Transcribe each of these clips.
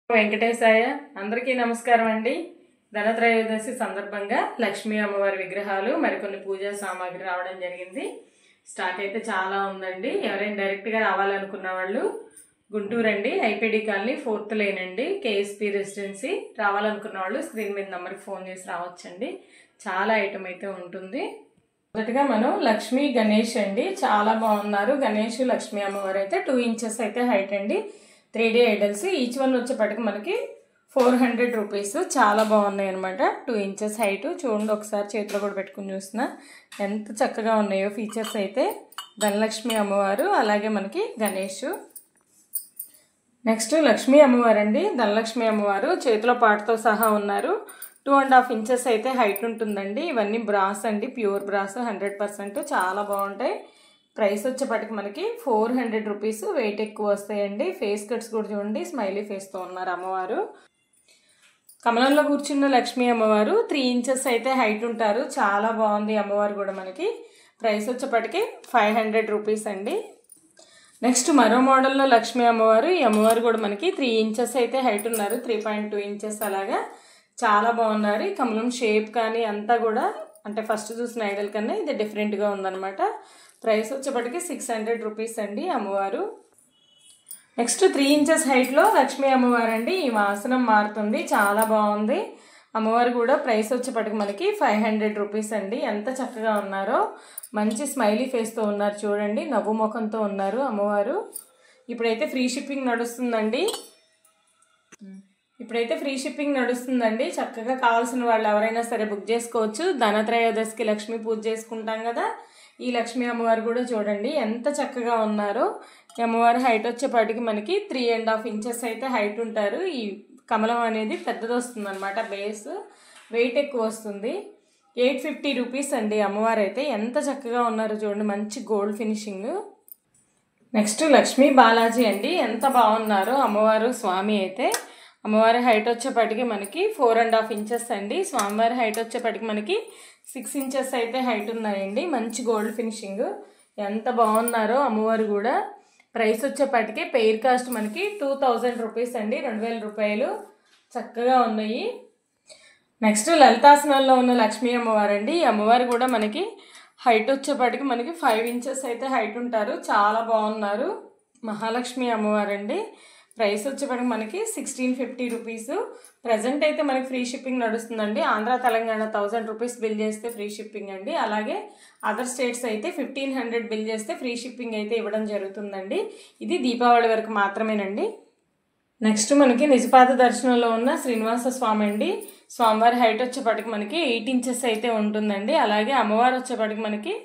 వెంకటేశాయ అందరికీ నమస్కారం అండి. ధనత్రయోదశి సందర్భంగా లక్ష్మీ అమ్మవారి విగ్రహాలు మరికొన్ని పూజా సామాగ్రి రావడం జరిగింది. స్టాక్ అయితే చాలా ఉందండి. ఎవరైనా డైరెక్ట్గా రావాలనుకున్న వాళ్ళు గుంటూరు అండి, ఐపీడీ కాలనీ 4th లైన్ అండి, కేఎస్పీ రెసిడెన్సీ. రావాలనుకున్న వాళ్ళు స్క్రీన్ మీద నెంబర్కి ఫోన్ చేసి రావచ్చండి. చాలా ఐటమ్ అయితే ఉంటుంది. మొదటిగా మనం లక్ష్మీ గణేష్ అండి, చాలా బాగున్నారు. గణేష్ లక్ష్మీ అమ్మవారు అయితే 2 inches అయితే హైట్ అండి. 3D ఐడల్స్, ఈచ్ వన్ వచ్చేపటికి మనకి 400 రూపీస్. చాలా బాగున్నాయి అనమాట. 2 inches హైట్. చూడండి ఒకసారి చేతిలో కూడా పెట్టుకుని చూస్తున్నా ఎంత చక్కగా ఉన్నాయో ఫీచర్స్ అయితే. ధనలక్ష్మి అమ్మవారు, అలాగే మనకి గణేష్. నెక్స్ట్ లక్ష్మీ అమ్మవారు అండి. ధనలక్ష్మి అమ్మవారు చేతిలో పాటతో సహా ఉన్నారు. 2.5 inches అయితే హైట్ ఉంటుందండి. ఇవన్నీ బ్రాస్ అండి, ప్యూర్ బ్రాస్ 100%. చాలా బాగుంటాయి. ప్రైస్ వచ్చేపటికి మనకి 400 రూపీస్. వెయిట్ ఎక్కువ వస్తాయండి. ఫేస్ కట్స్ కూడా చూడండి, స్మైలీ ఫేస్తో ఉన్నారు అమ్మవారు. కమలంలో కూర్చున్న లక్ష్మీ అమ్మవారు 3 inches అయితే హైట్ ఉంటారు. చాలా బాగుంది అమ్మవారు కూడా మనకి. ప్రైస్ వచ్చేపటికి 500 రూపీస్ అండి. నెక్స్ట్ మరో మోడల్లో లక్ష్మీ అమ్మవారు. ఈ అమ్మవారు కూడా మనకి 3 inches అయితే హైట్ ఉన్నారు. 3.2 inches అలాగా చాలా బాగున్నారు. ఈ కమలం షేప్ కానీ అంతా కూడా అంటే ఫస్ట్ చూసిన ఐడల్ కన్నా ఇది డిఫరెంట్గా ఉందన్నమాట. ప్రైస్ వచ్చేపటికి 600 రూపీస్ అండి అమ్మవారు. నెక్స్ట్ 3 inches హైట్లో లక్ష్మీ అమ్మవారు అండి. ఈ ఆసనం మారుతుంది, చాలా బాగుంది అమ్మవారు కూడా. ప్రైస్ వచ్చేపటికి మనకి 500 రూపీస్ అండి. ఎంత చక్కగా ఉన్నారో, మంచి స్మైలీ ఫేస్తో ఉన్నారు చూడండి, నవ్వు ముఖంతో ఉన్నారు అమ్మవారు. ఇప్పుడైతే ఫ్రీ షిప్పింగ్ నడుస్తుందండి. చక్కగా కావాల్సిన వాళ్ళు ఎవరైనా సరే బుక్ చేసుకోవచ్చు. ధనత్రయోదశికి లక్ష్మీ పూజ చేసుకుంటాం కదా, ఈ లక్ష్మీ అమ్మవారు కూడా చూడండి ఎంత చక్కగా ఉన్నారో. ఈ అమ్మవారి హైట్ వచ్చేపాటికి మనకి 3.5 inches అయితే హైట్ ఉంటారు. ఈ కమలం అనేది పెద్దది వస్తుంది అనమాట, బేస్ వెయిట్ ఎక్కువ వస్తుంది. 850 రూపీస్ అండి అమ్మవారు అయితే. ఎంత చక్కగా ఉన్నారో చూడండి, మంచి gold finishing. Next Lakshmi Balaji అండి, ఎంత బాగున్నారో అమ్మవారు స్వామి అయితే. అమ్మవారి హైట్ వచ్చేపటికి మనకి 4.5 inches అండి. స్వామివారి హైట్ వచ్చేపటికి మనకి 6 inches అయితే హైట్ ఉన్నాయండి. మంచి గోల్డ్ ఫినిషింగ్, ఎంత బాగున్నారో అమ్మవారు కూడా. ప్రైస్ వచ్చేపటికి పెయిర్ కాస్ట్ మనకి 2000 రూపీస్ అండి, 2000 రూపాయలు. చక్కగా ఉన్నాయి. నెక్స్ట్ లలితాసనంలో ఉన్న లక్ష్మీ అమ్మవారు అండి. ఈ అమ్మవారు కూడా మనకి హైట్ వచ్చేపటికి మనకి 5 inches అయితే హైట్ ఉంటారు. చాలా బాగున్నారు. మహాలక్ష్మి అమ్మవారు అండి. ప్రైస్ వచ్చేపటికి మనకి 1650 రూపీస్. ప్రజెంట్ అయితే మనకి ఫ్రీ షిప్పింగ్ నడుస్తుందండి. ఆంధ్ర తెలంగాణ 1000 రూపీస్ బిల్ చేస్తే ఫ్రీ షిప్పింగ్ అండి. అలాగే అదర్ స్టేట్స్ అయితే 1500 బిల్ చేస్తే ఫ్రీ షిప్పింగ్ అయితే ఇవ్వడం జరుగుతుందండి. ఇది దీపావళి వరకు మాత్రమేనండి. నెక్స్ట్ మనకి నిజపాద దర్శనంలో ఉన్న శ్రీనివాస స్వామి అండి. స్వామివారి హైట్ వచ్చేపటికి మనకి 8 inches అయితే ఉంటుందండి. అలాగే అమ్మవారు వచ్చేపటికి మనకి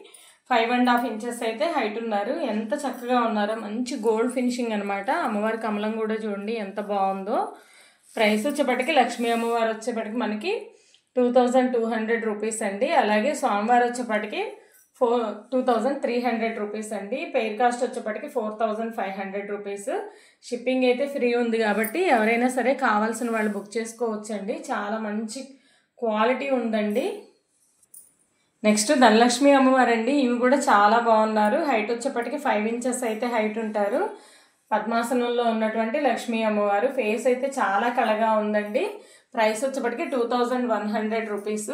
5.5 inches అయితే హైట్ ఉన్నారు. ఎంత చక్కగా ఉన్నారో, మంచి గోల్డ్ ఫినిషింగ్ అనమాట. అమ్మవారి కమలం కూడా చూడండి ఎంత బాగుందో. ప్రైస్ వచ్చేపటికి లక్ష్మీ అమ్మవారు వచ్చేపటికి మనకి 2200 రూపీస్ అండి. అలాగే స్వామివారు వచ్చేపటికి 2300 రూపీస్ అండి. పెయిర్ కాస్ట్ వచ్చేపటికి 4500 రూపీస్. షిప్పింగ్ అయితే ఫ్రీ ఉంది కాబట్టి ఎవరైనా సరే కావాల్సిన వాళ్ళు బుక్ చేసుకోవచ్చండి. చాలా మంచి క్వాలిటీ ఉందండి. నెక్స్ట్ ధనలక్ష్మి అమ్మవారు అండి. ఇవి కూడా చాలా బాగున్నారు. హైట్ వచ్చేపటికి 5 inches అయితే హైట్ ఉంటారు. పద్మాసనంలో ఉన్నటువంటి లక్ష్మీ అమ్మవారు. ఫేస్ అయితే చాలా కళగా ఉందండి. ప్రైస్ వచ్చేపటికి 2100 రూపీస్.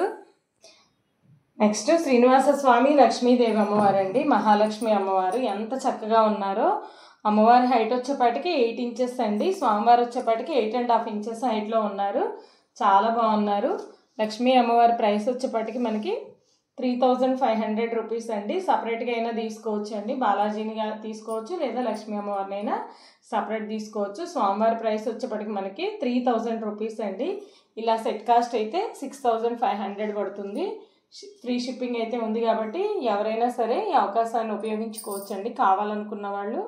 నెక్స్ట్ శ్రీనివాస స్వామి లక్ష్మీదేవి అమ్మవారు అండి. మహాలక్ష్మి అమ్మవారు ఎంత చక్కగా ఉన్నారో. అమ్మవారి హైట్ వచ్చేపాటికి 8 inches అండి. స్వామివారు వచ్చేపాటికి 8.5 inches హైట్లో ఉన్నారు. చాలా బాగున్నారు. లక్ష్మీ అమ్మవారి ప్రైస్ వచ్చేపాటికి మనకి 3500 రూపీస్ అండి. సపరేట్గా అయినా తీసుకోవచ్చు అండి. బాలాజీని తీసుకోవచ్చు, లేదా లక్ష్మీ అమ్మవారిని అయినా సపరేట్ తీసుకోవచ్చు. స్వామివారి ప్రైస్ వచ్చేప్పటికి మనకి 3000 రూపీస్ అండి. ఇలా సెట్ కాస్ట్ అయితే 6500 పడుతుంది. ఫ్రీ షిప్పింగ్ అయితే ఉంది కాబట్టి ఎవరైనా సరే ఈ అవకాశాన్ని ఉపయోగించుకోవచ్చు అండి, కావాలనుకున్న వాళ్ళు.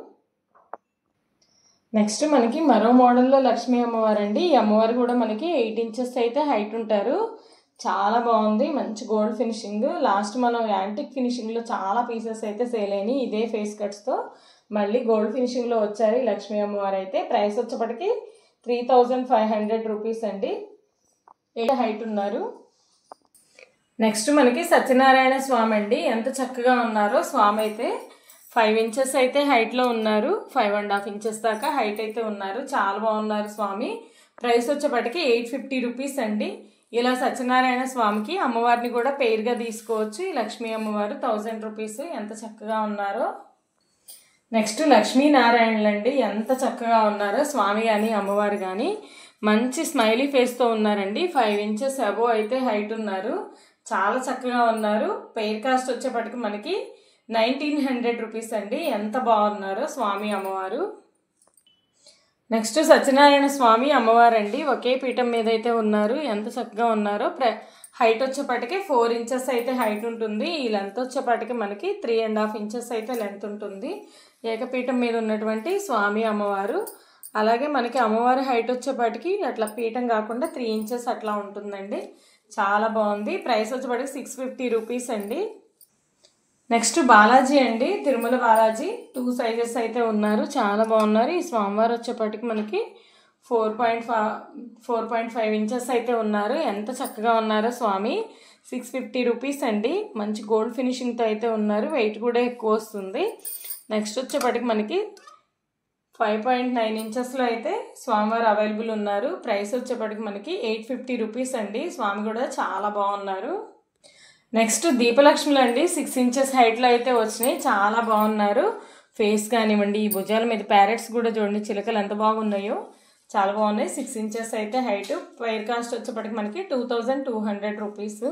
నెక్స్ట్ మనకి మరో మోడల్లో లక్ష్మీ అమ్మవారు అండి. ఈ అమ్మవారు కూడా మనకి 8 inches అయితే హైట్ ఉంటారు. చాలా బాగుంది, మంచి గోల్డ్ ఫినిషింగ్. లాస్ట్ మనం యాంటిక్ ఫినిషింగ్లో చాలా పీసెస్ అయితే సేల్ అయినాయి. ఇదే ఫేస్ కట్స్తో మళ్ళీ గోల్డ్ ఫినిషింగ్లో వచ్చారు ఈ లక్ష్మీ అమ్మవారు అయితే. ప్రైస్ వచ్చేప్పటికి 3500 రూపీస్ అండి. 8 హైట్ ఉన్నారు. నెక్స్ట్ మనకి సత్యనారాయణ స్వామి అండి. ఎంత చక్కగా ఉన్నారో స్వామి అయితే. 5 ఇంచెస్ అయితే హైట్లో ఉన్నారు, 5.5 ఇంచెస్ దాకా హైట్ అయితే ఉన్నారు. చాలా బాగున్నారు స్వామి. ప్రైస్ వచ్చేప్పటికి 850 రూపీస్ అండి. ఇలా సత్యనారాయణ స్వామికి అమ్మవారిని కూడా పేరుగా తీసుకోవచ్చు. ఈ లక్ష్మీ అమ్మవారు 1000 రూపీస్. ఎంత చక్కగా ఉన్నారో. నెక్స్ట్ లక్ష్మీనారాయణలు అండి, ఎంత చక్కగా ఉన్నారో స్వామి కానీ అమ్మవారు కానీ. మంచి స్మైలీ ఫేస్తో ఉన్నారండి. 5 ఇంచెస్ అబోవ్ అయితే హైట్ ఉన్నారు. చాలా చక్కగా ఉన్నారు. పెయిర్ కాస్ట్ వచ్చేప్పటికి మనకి 1900 రూపీస్ అండి. ఎంత బాగున్నారో స్వామి అమ్మవారు. నెక్స్ట్ సత్యనారాయణ స్వామి అమ్మవారు అండి, ఒకే పీఠం మీద అయితే ఉన్నారు. ఎంత చక్కగా ఉన్నారో. హైట్ వచ్చేప్పటికి 4 ఇంచెస్ అయితే హైట్ ఉంటుంది. ఈ లెంత్ వచ్చేప్పటికి మనకి 3.5 ఇంచెస్ అయితే లెంత్ ఉంటుంది. ఏకపీఠం మీద ఉన్నటువంటి స్వామి అమ్మవారు. అలాగే మనకి అమ్మవారి హైట్ వచ్చేప్పటికి అట్లా పీఠం కాకుండా 3 ఇంచెస్ అట్లా ఉంటుందండి. చాలా బాగుంది. ప్రైస్ వచ్చేప్పటికి 650 రూపీస్ అండి. నెక్స్ట్ బాలాజీ అండి, తిరుమల బాలాజీ 2 సైజెస్ అయితే ఉన్నారు. చాలా బాగున్నారు. ఈ స్వామివారు వచ్చేప్పటికి మనకి 4.5 ఇంచెస్ అయితే ఉన్నారు. ఎంత చక్కగా ఉన్నారో స్వామి. 650 రూపీస్ అండి. మంచి గోల్డ్ ఫినిషింగ్తో అయితే ఉన్నారు. వెయిట్ కూడా ఎక్కువ వస్తుంది. నెక్స్ట్ వచ్చేప్పటికి మనకి 5.9 ఇంచెస్లో అయితే స్వామివారు అవైలబుల్ ఉన్నారు. ప్రైస్ వచ్చేప్పటికి మనకి 850 రూపీస్ అండి. స్వామి కూడా చాలా బాగున్నారు. నెక్స్ట్ దీపలక్ష్ములు అండి, 6 ఇంచెస్ హైట్లో అయితే వచ్చినాయి. చాలా బాగున్నారు. ఫేస్ కానివ్వండి, ఈ భుజాల మీద ప్యారెట్స్ కూడా చూడండి, చిలకలు ఎంత బాగున్నాయో. చాలా బాగున్నాయి. 6 ఇంచెస్ అయితే హైట్. వైర్ కాస్ట్ వచ్చేప్పటికి మనకి 2200 రూపీస్.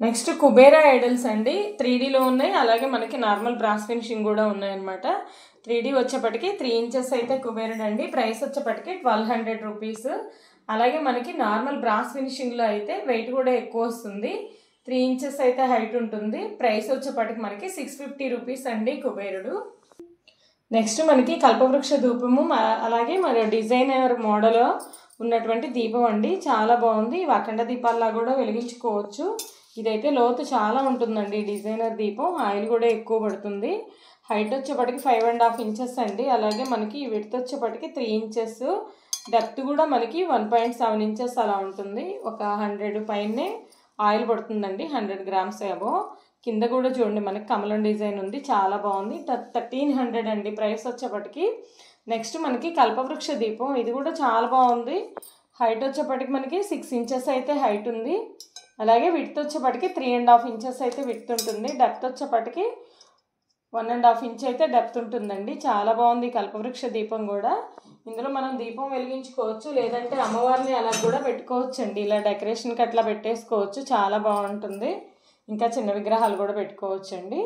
నెక్స్ట్ కుబేరా ఐడల్స్ అండి, 3Dలో ఉన్నాయి. అలాగే మనకి నార్మల్ బ్రాస్ ఫినిషింగ్ కూడా ఉన్నాయన్నమాట. 3D వచ్చేప్పటికి 3 ఇంచెస్ అయితే కుబేరుడు అండి. ప్రైస్ వచ్చేప్పటికి 1200 రూపీస్. అలాగే మనకి నార్మల్ బ్రాస్ ఫినిషింగ్లో అయితే వెయిట్ కూడా ఎక్కువ వస్తుంది. 3 ఇంచెస్ అయితే హైట్ ఉంటుంది. ప్రైస్ వచ్చేప్పటికి మనకి 650 రూపీస్ అండి కుబేరుడు. నెక్స్ట్ మనకి కల్పవృక్ష ధూపము, అలాగే మరి డిజైనర్ మోడల్ ఉన్నటువంటి దీపం అండి. చాలా బాగుంది. అఖండ దీపాల్లా కూడా వెలిగించుకోవచ్చు. ఇదైతే లోతు చాలా ఉంటుందండి. డిజైనర్ దీపం ఆయిల్ కూడా ఎక్కువ పడుతుంది. హైట్ వచ్చేప్పటికి 5.5 ఇంచెస్ అండి. అలాగే మనకి విడ్త్ వచ్చేప్పటికి 3 ఇంచెస్. డెప్త్ కూడా మనకి 1.7 ఇంచెస్ అలా ఉంటుంది. ఒక 100 పైనే ఆయిల్ పడుతుందండి. 100 గ్రామ్స్ ఏమో. కింద కూడా చూడండి మనకి కమలం డిజైన్ ఉంది. చాలా బాగుంది. 1300 అండి ప్రైస్ వచ్చేప్పటికి. నెక్స్ట్ మనకి కల్పవృక్ష దీపం, ఇది కూడా చాలా బాగుంది. హైట్ వచ్చేప్పటికి మనకి 6 ఇంచెస్ అయితే హైట్ ఉంది. అలాగే విడ్త్ వచ్చేప్పటికి 3.5 ఇంచెస్ అయితే విడ్త్ ఉంటుంది. డెప్త్ వచ్చేప్పటికి 1.5 ఇంచ్ అయితే డెప్త్ ఉంటుందండి. చాలా బాగుంది కల్పవృక్ష దీపం కూడా. ఇందులో మనం దీపం వెలిగించుకోవచ్చు, లేదంటే అమ్మవారిని అలా కూడా పెట్టుకోవచ్చు అండి. ఇలా డెకరేషన్కి అట్లా పెట్టేసుకోవచ్చు. చాలా బాగుంటుంది. ఇంకా చిన్న విగ్రహాలు కూడా పెట్టుకోవచ్చు అండి.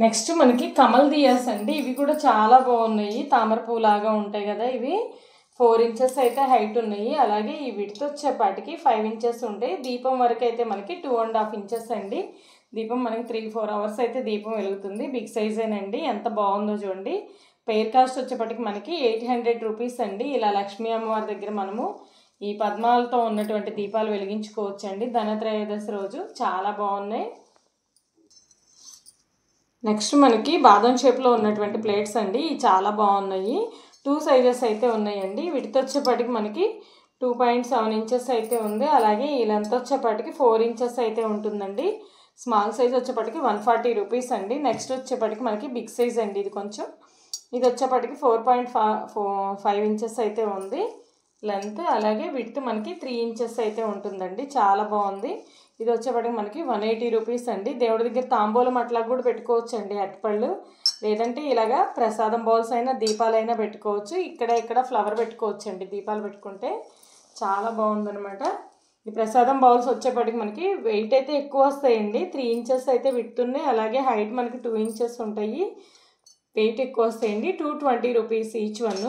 నెక్స్ట్ మనకి కమల్ దియాస్ అండి, ఇవి కూడా చాలా బాగున్నాయి. తామర పువ్వులాగా ఉంటాయి కదా ఇవి. 4 ఇంచెస్ అయితే హైట్ ఉన్నాయి. అలాగే ఈ విడ్త్ వచ్చేపాటికి 5 ఇంచెస్ ఉంటాయి. దీపం వరకు అయితే మనకి 2.5 ఇంచెస్ అండి. దీపం మనకి 3-4 అవర్స్ అయితే దీపం వెలుగుతుంది. బిగ్ సైజేనండి. ఎంత బాగుందో చూడండి. పెయిర్ కాస్ట్ వచ్చేప్పటికి మనకి 800 రూపీస్ అండి. ఇలా లక్ష్మీ అమ్మవారి దగ్గర మనము ఈ పద్మాలతో ఉన్నటువంటి దీపాలు వెలిగించుకోవచ్చు అండి ధనత్రయోదశి రోజు. చాలా బాగున్నాయి. నెక్స్ట్ మనకి బాదం షేప్లో ఉన్నటువంటి ప్లేట్స్ అండి, చాలా బాగున్నాయి. 2 సైజెస్ అయితే ఉన్నాయండి. విడ్త్ వచ్చేప్పటికి మనకి 2.7 ఇంచెస్ అయితే ఉంది. అలాగే ఈ లెంత్ వచ్చేప్పటికి 4 ఇంచెస్ అయితే ఉంటుందండి. స్మాల్ సైజ్ వచ్చేప్పటికి 140 రూపీస్ అండి. నెక్స్ట్ వచ్చేప్పటికి మనకి బిగ్ సైజ్ అండి. ఇది కొంచెం, ఇది వచ్చేప్పటికి 4.5 ఇంచెస్ అయితే ఉంది లెంత్. అలాగే విడ్త్ మనకి 3 ఇంచెస్ అయితే ఉంటుందండి. చాలా బాగుంది. ఇది వచ్చేప్పటికి మనకి 180 రూపీస్ అండి. దేవుడి దగ్గర తాంబూలం అట్లా కూడా పెట్టుకోవచ్చు అండి, అరటిపళ్ళు. లేదంటే ఇలాగా ప్రసాదం బౌల్స్ అయినా దీపాలైనా పెట్టుకోవచ్చు. ఇక్కడ ఫ్లవర్ పెట్టుకోవచ్చు అండి దీపాలు పెట్టుకుంటే. చాలా బాగుందనమాట. ఈ ప్రసాదం బౌల్స్ వచ్చేప్పటికి మనకి వెయిట్ అయితే ఎక్కువ వస్తాయండి. 3 ఇంచెస్ అయితే విడ్త్ ఉన్నాయి. అలాగే హైట్ మనకి 2 ఇంచెస్ ఉంటాయి. వెయిట్ ఎక్కువ వస్తాయండి. 220 రూపీస్ ఈచ్ వన్.